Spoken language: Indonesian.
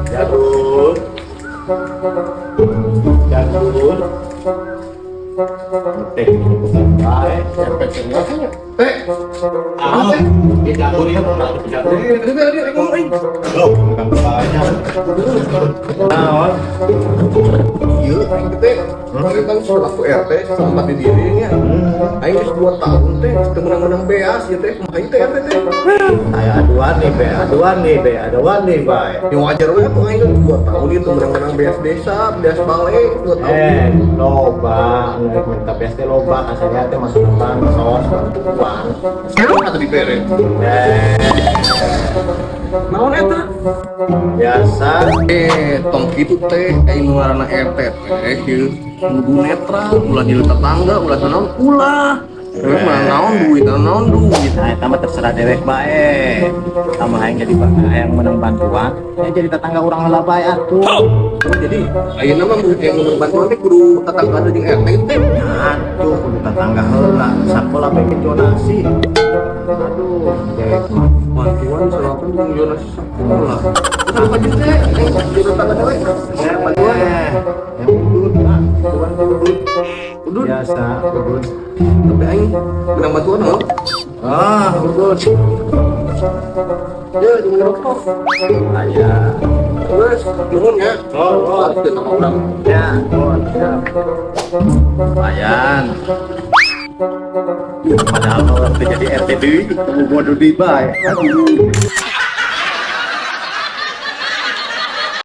Jadul. Jadul. Teh bukan baik, siapa cenderung? Teh. Ah, dia jadul ya, jadul. Dia ngomong. Loh, bukan banyak. Naon? Iya, aing teh. Kemarin kan selaku RT sempat didirinya. Aing geus 2 tahun teh teu menang-menang beas ya teh. Kumaha teh RT teh? Saya aduan nih, Bay. Ya wajar we atuh aing kan 2 tahun itu menang-menang beas desa, beas balai 2 tahun. Loba, nggak minta PST loba, kasarnya teh masuk depan, sos, bantuan. Sekarang atuh dibere. Naon eta? Biasa. Tong kitu teh aing ngaranna RT teh ieu kudu netral, ulah di tetangga, ulah naon ulah. Terus mah naon duit. Nah, itu mah terserah dewek bae. Sama yang jadi yang menang bantuan, ya jadi tetangga orang heula bae atuh. Jadi ayeuna mah murid yang menang bantuan teh kudu tetangga jeung RT teh. Aduh, kudu tetangga heula, sakola bae donasi. Aduh, dewek mah. Bantuan selapan jeung donasi sekolah. Kenapa juga yang jadi tetangga dewek? Bantuan. Yang udut, nah, bantuan udut. Udut. Biasa, udut. Tapi aing menang bantuan naon? Udut. Ya, jeung rokok. Aya. Terus nuhun ya. Oh, teu nama urang. Ya, siap. Lumayan. Padahal orang jadi RT deui, mau di bae. Aduh.